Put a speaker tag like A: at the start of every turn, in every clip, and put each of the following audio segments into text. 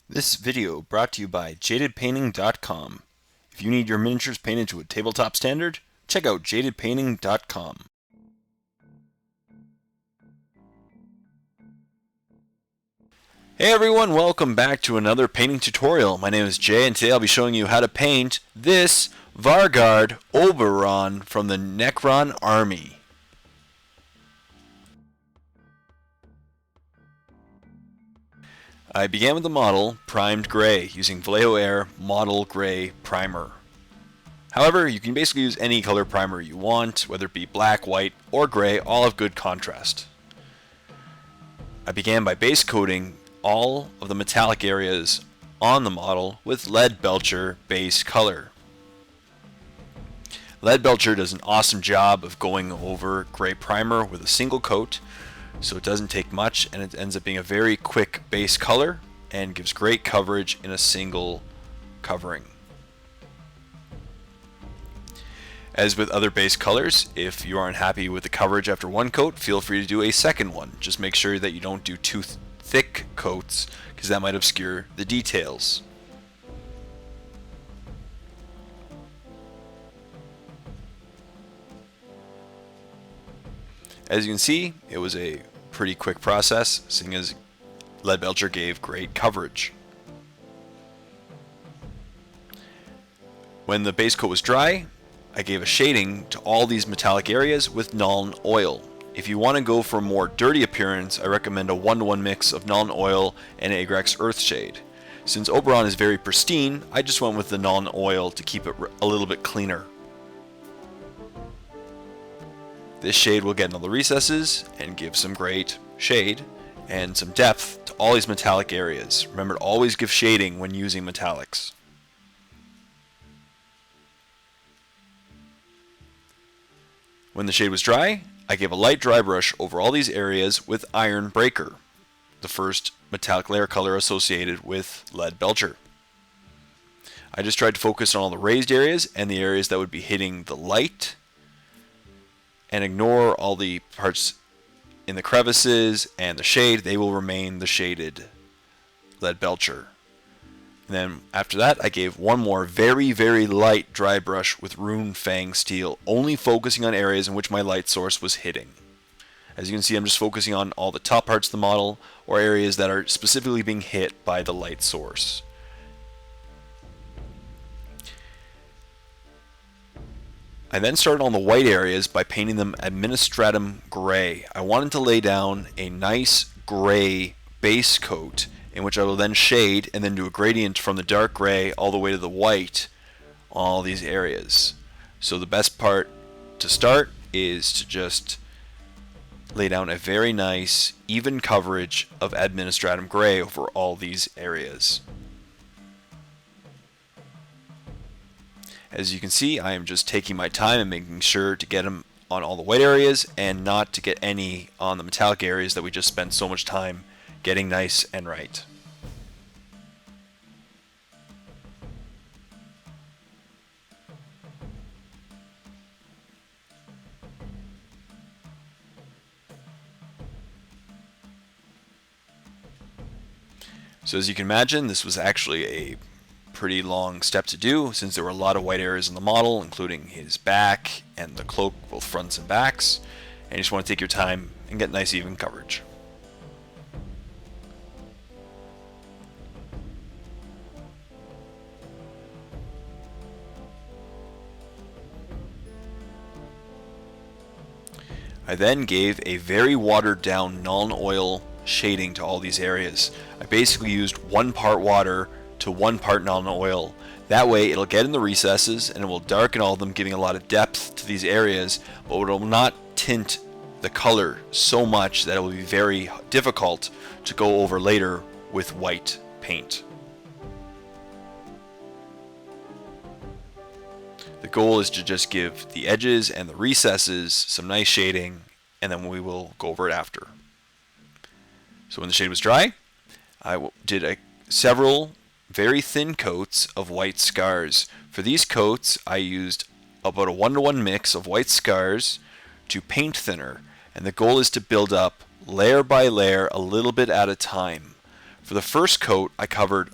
A: This video brought to you by jadedpainting.com. If you need your miniatures painted to a tabletop standard, check out jadedpainting.com. Hey everyone, welcome back to another painting tutorial. My name is Jay and today I'll be showing you how to paint this Vargard Obyron from the Necron army. I began with the model primed gray using Vallejo Air Model Gray Primer. However, you can basically use any color primer you want, whether it be black, white, or gray, all have good contrast. I began by base coating all of the metallic areas on the model with Lead Belcher base color. Lead Belcher does an awesome job of going over gray primer with a single coat, so it doesn't take much and it ends up being a very quick base color and gives great coverage in a single covering. As with other base colors, if you aren't happy with the coverage after one coat, feel free to do a second one. Just make sure that you don't do too thick coats because that might obscure the details. As you can see, it was a pretty quick process, seeing as Lead Belcher gave great coverage. When the base coat was dry, I gave a shading to all these metallic areas with Nuln Oil. If you want to go for a more dirty appearance, I recommend a 1-to-1 mix of Nuln Oil and Agrax Earthshade. Since Obyron is very pristine, I just went with the Nuln Oil to keep it a little bit cleaner. This shade will get in all the recesses and give some great shade and some depth to all these metallic areas. Remember to always give shading when using metallics. When the shade was dry, I gave a light dry brush over all these areas with Iron Breaker, the first metallic layer color associated with Lead Belcher. I just tried to focus on all the raised areas and the areas that would be hitting the light, and ignore all the parts in the crevices and the shade. They will remain the shaded Lead Belcher. And then after that, I gave one more very light dry brush with Rune Fang Steel, only focusing on areas in which my light source was hitting. As you can see, I'm just focusing on all the top parts of the model or areas that are specifically being hit by the light source. I then started on the white areas by painting them Administratum Gray. I wanted to lay down a nice gray base coat in which I will then shade and then do a gradient from the dark gray all the way to the white on all these areas. So the best part to start is to just lay down a very nice even coverage of Administratum Gray over all these areas. As you can see, I am just taking my time and making sure to get them on all the white areas and not to get any on the metallic areas that we just spent so much time getting nice and right. So as you can imagine, this was actually a pretty long step to do since there were a lot of white areas in the model, including his back and the cloak, both fronts and backs, and you just want to take your time and get nice even coverage. I then gave a very watered down Nuln Oil shading to all these areas. I basically used 1 part water to 1 part Nuln Oil. That way it'll get in the recesses and it will darken all of them, giving a lot of depth to these areas, but it will not tint the color so much that it will be very difficult to go over later with white paint. The goal is to just give the edges and the recesses some nice shading, and then we will go over it after. So when the shade was dry, I did several very thin coats of white scars. For these coats, I used about a 1-to-1 mix of white scars to paint thinner, and the goal is to build up layer by layer a little bit at a time. For the first coat, I covered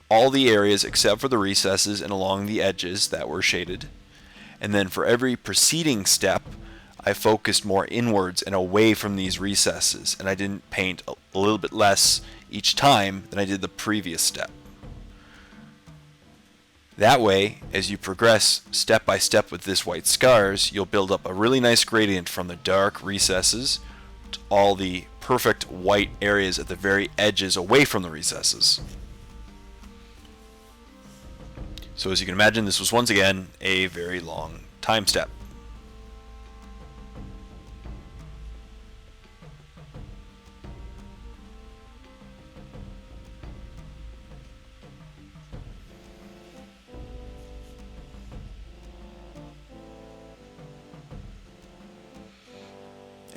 A: all the areas except for the recesses and along the edges that were shaded. And then for every preceding step, I focused more inwards and away from these recesses, and I didn't paint a little bit less each time than I did the previous step. That way, as you progress step by step with this white scars, you'll build up a really nice gradient from the dark recesses to all the perfect white areas at the very edges away from the recesses. So as you can imagine, this was once again a very long time step.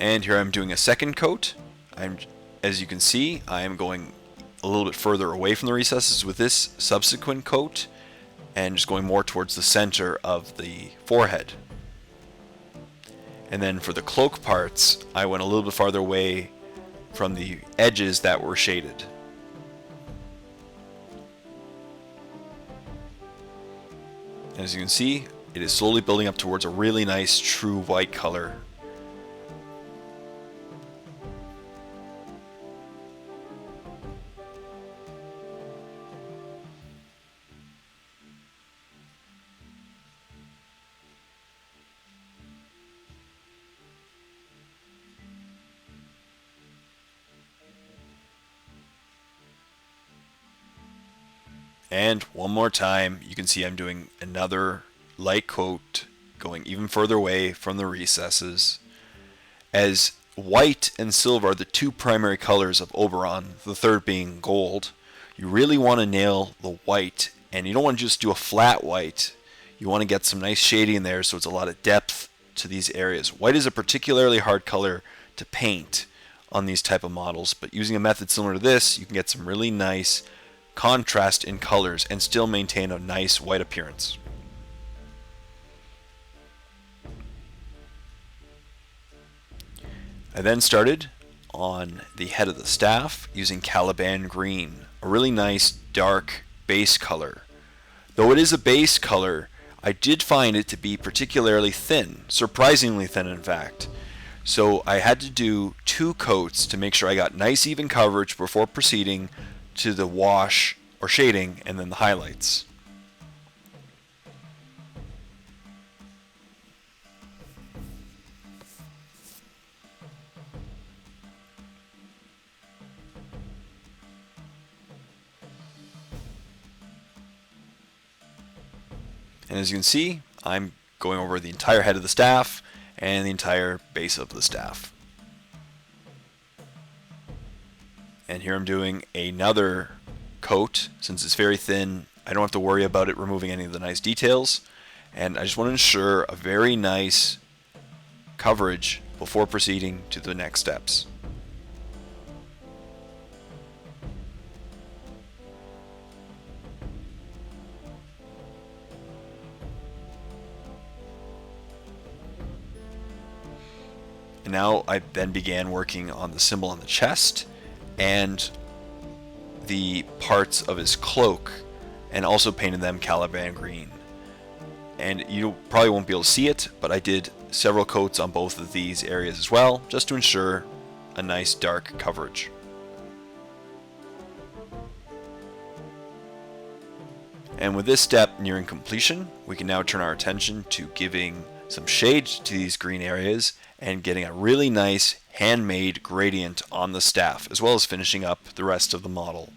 A: And here I'm doing a second coat. As you can see, I am going a little bit further away from the recesses with this subsequent coat, and just going more towards the center of the forehead. And then for the cloak parts, I went a little bit farther away from the edges that were shaded. And as you can see, it is slowly building up towards a really nice true white color. And one more time, you can see I'm doing another light coat, going even further away from the recesses. As white and silver are the two primary colors of Obyron, the third being gold, you really want to nail the white, and you don't want to just do a flat white. You want to get some nice shading in there so it's a lot of depth to these areas. White is a particularly hard color to paint on these type of models, but using a method similar to this, you can get some really nice contrast in colors and still maintain a nice white appearance. I then started on the head of the staff using Caliban green, a really nice dark base color. Though it is a base color, I did find it to be particularly thin, surprisingly thin in fact. So I had to do 2 coats to make sure I got nice even coverage before proceeding to the wash or shading and then the highlights. And as you can see, I'm going over the entire head of the staff and the entire base of the staff. And here I'm doing another coat. Since it's very thin, I don't have to worry about it removing any of the nice details, and I just want to ensure a very nice coverage before proceeding to the next steps. And now I then began working on the symbol on the chest and the parts of his cloak, and also painted them Caliban green. And you probably won't be able to see it, but I did several coats on both of these areas as well, just to ensure a nice dark coverage. And with this step nearing completion, we can now turn our attention to giving some shade to these green areas and getting a really nice handmade gradient on the staff, as well as finishing up the rest of the model.